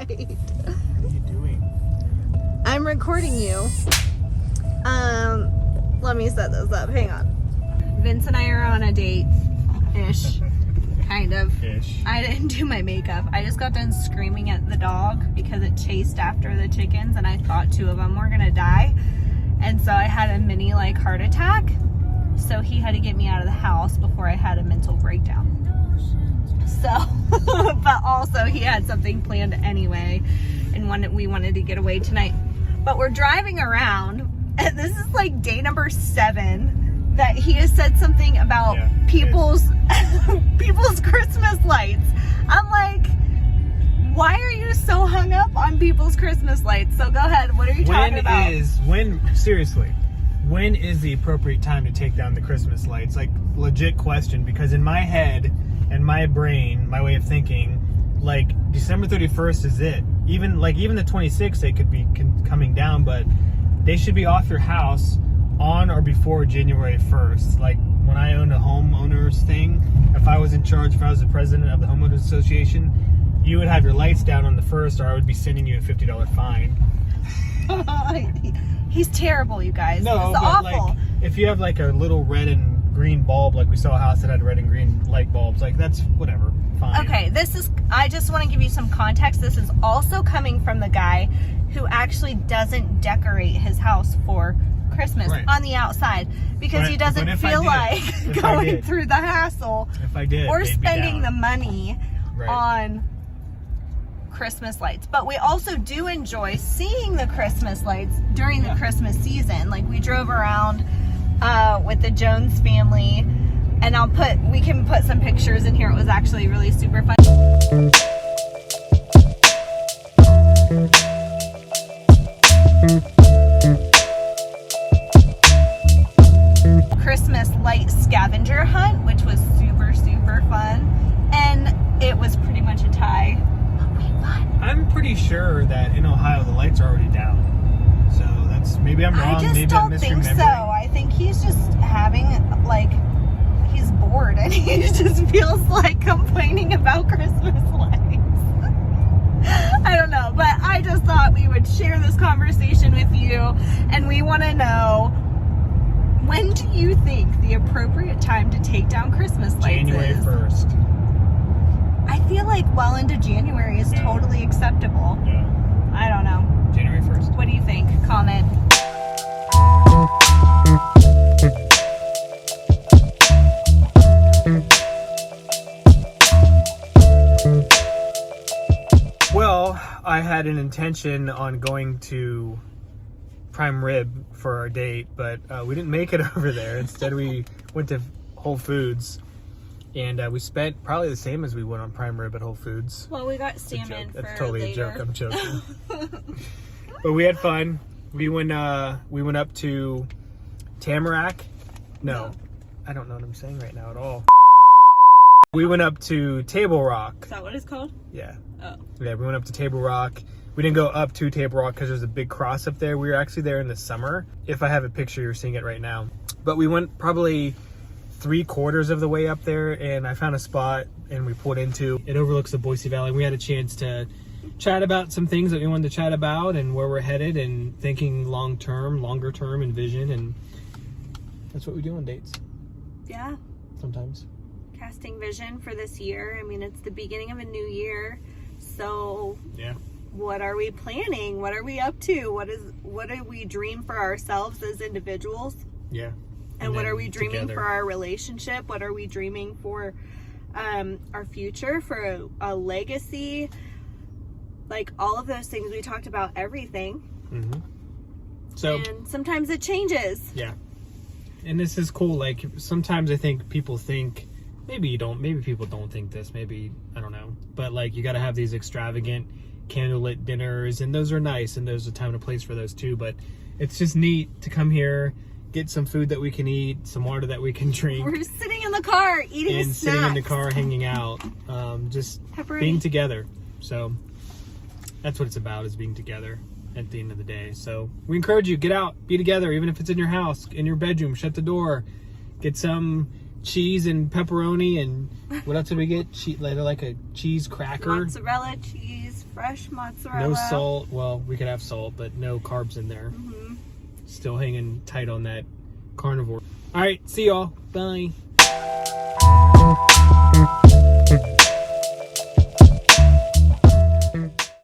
light. What are you doing? I'm recording you. Let me set this up. Hang on. Vince and I are on a date-ish. Kind of. Ish. I didn't do my makeup. I just got done screaming at the dog because it chased after the chickens and I thought 2 of them were gonna die. And so I had a mini heart attack. So he had to get me out of the house before I had a mental breakdown. So, but also he had something planned anyway and we wanted to get away tonight. But we're driving around and this is day number 7 that he has said something about people's Christmas lights. I'm like, why are you so hung up on people's Christmas lights? So go ahead, what are you talking about? Seriously, when is the appropriate time to take down the Christmas lights? Legit question, because in my head and my brain, my way of thinking, December 31st is it. Even the 26th, they could be coming down, but they should be off your house on or before January 1st. When I owned a homeowners thing, if I was in charge, if I was the president of the homeowners association, you would have your lights down on the 1st, or I would be sending you a $50 fine. He's terrible, you guys. No, it's but awful. If you have a little red and green bulb, we saw a house that had red and green light bulbs, that's whatever, fine. Okay, I just want to give you some context. This is also coming from the guy who actually doesn't decorate his house for Christmas on the outside because he doesn't feel like going through the hassle or spending the money on Christmas lights. But we also do enjoy seeing the Christmas lights during the Christmas season. We drove around with the Jones family, and we can put some pictures in here. It was actually really super fun. Christmas light scavenger hunt, which was super fun, and it was pretty much a tie. I'm pretty sure that in Ohio the lights are already down, so maybe I'm wrong. I just don't think so. I think he's just having he's bored and he just feels like complaining about Christmas lights. I don't know, but I just thought we would share this conversation with you, and we want to know, when do you think the appropriate time to take down Christmas lights January is? 1st. I feel well into January is totally acceptable. Yeah. I don't know. January 1st. What do you think? Comment. Well, I had an intention on going to Prime Rib for our date, but we didn't make it over there. Instead, we went to Whole Foods, and we spent probably the same as we went on Prime Rib at Whole Foods. Well, we got salmon for That's totally later. a joke. I'm joking. But we had fun. We went up to Tamarack. No, I don't know what I'm saying right now at all. We went up to Table Rock. Is that what it's called? Yeah. Oh. Yeah, we went up to Table Rock. We didn't go up to Table Rock because there's a big cross up there. We were actually there in the summer. If I have a picture, you're seeing it right now. But we went probably 3/4 of the way up there, and I found a spot and we pulled into. It overlooks the Boise Valley. We had a chance to chat about some things that we wanted to chat about and where we're headed and thinking longer term and vision, and that's what we do on dates. Yeah. Sometimes. Casting vision for this year. I mean, it's the beginning of a new year. So yeah. What are we planning? What are we up to? What do we dream for ourselves as individuals? Yeah. And what are we dreaming for our relationship? What are we dreaming for our future, for a legacy? All of those things. We talked about everything. Mm-hmm. So, and sometimes it changes. Yeah. And this is cool. Sometimes I think people think, maybe people don't think this, maybe, I don't know. But you got to have these extravagant candlelit dinners, and those are nice, and there's a time and a place for those too. But it's just neat to come here, get some food that we can eat, some water that we can drink. We're sitting in the car eating and snacks. sitting in the car hanging out, just being together. So that's what it's about, is being together at the end of the day. So we encourage you, get out, be together, even if it's in your house, in your bedroom, shut the door, get some cheese and pepperoni, and what else did we get? Like a cheese cracker. Mozzarella cheese, fresh mozzarella. No salt. Well, we could have salt, but no carbs in there. Mm-hmm. Still hanging tight on that carnivore. All right, see y'all. Bye.